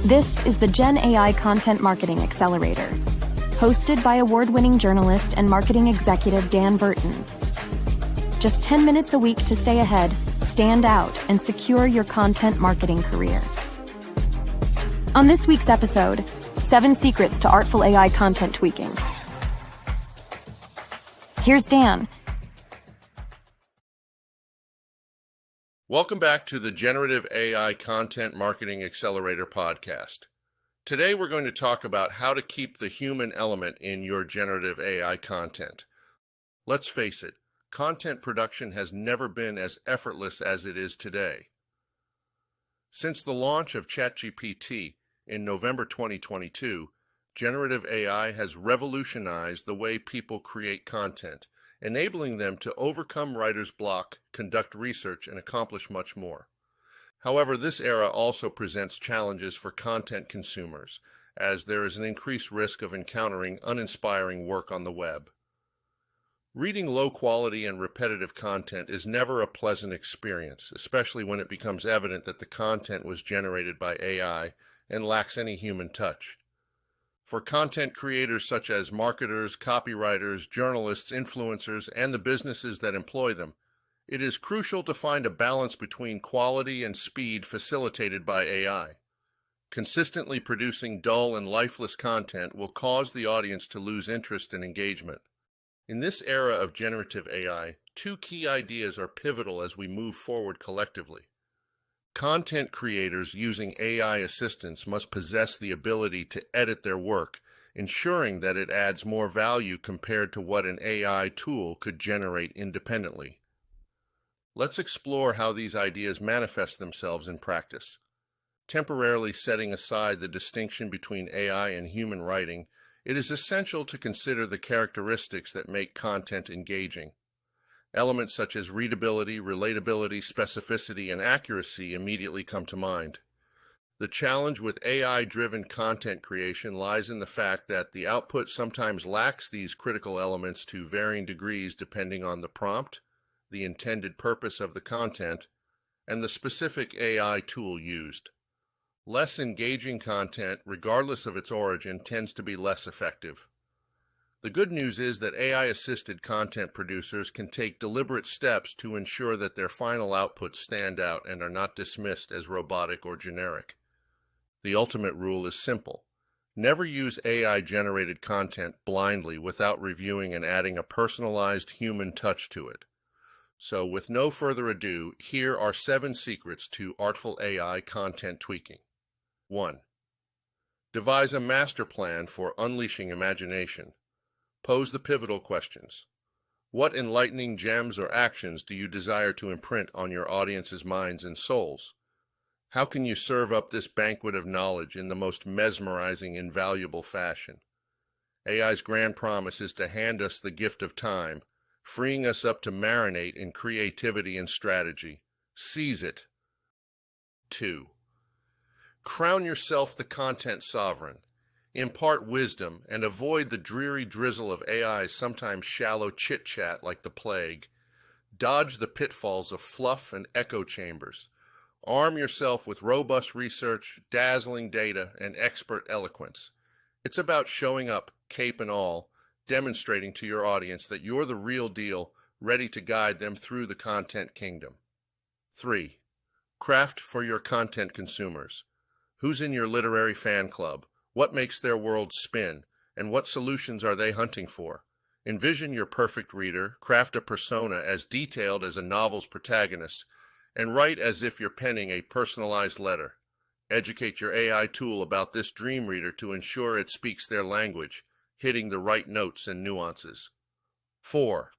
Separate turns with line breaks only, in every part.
This is the GenAI Content Marketing Accelerator, hosted by award-winning journalist and marketing executive Dan Burton. Just 10 minutes a week to stay ahead, stand out, and secure your content marketing career. On this week's episode, 7 secrets to artful AI content tweaking. Here's Dan.
Welcome back to the Generative AI Content Marketing Accelerator podcast. Today we're going to talk about how to keep the human element in your generative AI content. Let's face it, content production has never been as effortless as it is today. Since the launch of ChatGPT in November 2022, generative AI has revolutionized the way people create content, enabling them to overcome writer's block, conduct research, and accomplish much more. However, this era also presents challenges for content consumers, as there is an increased risk of encountering uninspiring work on the web. Reading low-quality and repetitive content is never a pleasant experience, especially when it becomes evident that the content was generated by AI and lacks any human touch. For content creators such as marketers, copywriters, journalists, influencers, and the businesses that employ them, it is crucial to find a balance between quality and speed facilitated by AI. Consistently producing dull and lifeless content will cause the audience to lose interest and engagement. In this era of generative AI, 2 key ideas are pivotal as we move forward collectively. Content creators using AI assistants must possess the ability to edit their work, ensuring that it adds more value compared to what an AI tool could generate independently. Let's explore how these ideas manifest themselves in practice. Temporarily setting aside the distinction between AI and human writing, it is essential to consider the characteristics that make content engaging. Elements such as readability, relatability, specificity, and accuracy immediately come to mind. The challenge with AI-driven content creation lies in the fact that the output sometimes lacks these critical elements to varying degrees depending on the prompt, the intended purpose of the content, and the specific AI tool used. Less engaging content, regardless of its origin, tends to be less effective. The good news is that AI-assisted content producers can take deliberate steps to ensure that their final outputs stand out and are not dismissed as robotic or generic. The ultimate rule is simple. Never use AI-generated content blindly without reviewing and adding a personalized human touch to it. So, with no further ado, here are 7 secrets to artful AI content tweaking. 1. Devise a master plan for unleashing imagination. Pose the pivotal questions. What enlightening gems or actions do you desire to imprint on your audience's minds and souls? How can you serve up this banquet of knowledge in the most mesmerizing and valuable fashion? AI's grand promise is to hand us the gift of time, freeing us up to marinate in creativity and strategy. Seize it. 2. Crown yourself the content sovereign. Impart wisdom and avoid the dreary drizzle of AI's sometimes shallow chit-chat like the plague. Dodge the pitfalls of fluff and echo chambers. Arm yourself with robust research, dazzling data, and expert eloquence. It's about showing up, cape and all, demonstrating to your audience that you're the real deal, ready to guide them through the content kingdom. 3. Craft for your content consumers. Who's in your literary fan club? What makes their world spin, and what solutions are they hunting for? Envision your perfect reader, craft a persona as detailed as a novel's protagonist, and write as if you're penning a personalized letter. Educate your AI tool about this dream reader to ensure it speaks their language, hitting the right notes and nuances. 4.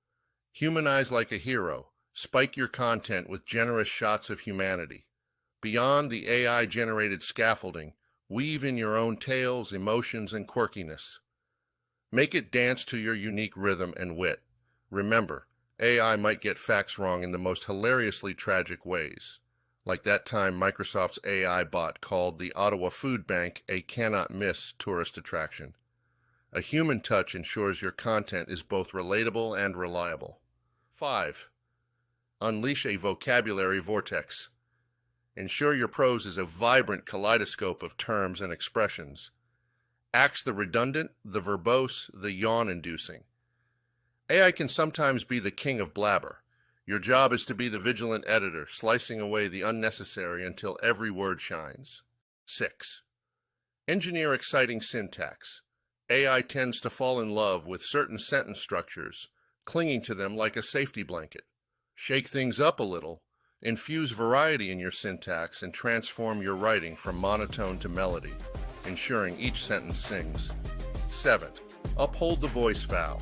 Humanize like a hero. Spike your content with generous shots of humanity. Beyond the AI-generated scaffolding, weave in your own tales, emotions, and quirkiness. Make it dance to your unique rhythm and wit. Remember, AI might get facts wrong in the most hilariously tragic ways, like that time Microsoft's AI bot called the Ottawa Food Bank a cannot-miss tourist attraction. A human touch ensures your content is both relatable and reliable. 5. Unleash a vocabulary vortex. Ensure your prose is a vibrant kaleidoscope of terms and expressions. Axe the redundant, the verbose, the yawn-inducing. AI can sometimes be the king of blabber. Your job is to be the vigilant editor, slicing away the unnecessary until every word shines. 6. Engineer exciting syntax. AI tends to fall in love with certain sentence structures, clinging to them like a safety blanket. Shake things up a little, infuse variety in your syntax, and transform your writing from monotone to melody, ensuring each sentence sings. 7. Uphold the voice vow.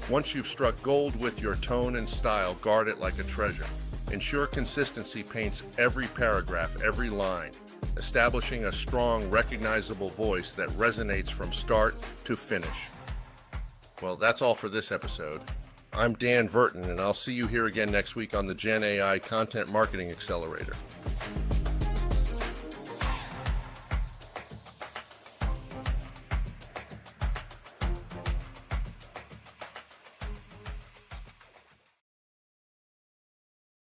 Once you've struck gold with your tone and style, guard it like a treasure. Ensure consistency paints every paragraph, every line, establishing a strong, recognizable voice that resonates from start to finish. Well, that's all for this episode. I'm Dan Verton, and I'll see you here again next week on the GenAI Content Marketing Accelerator.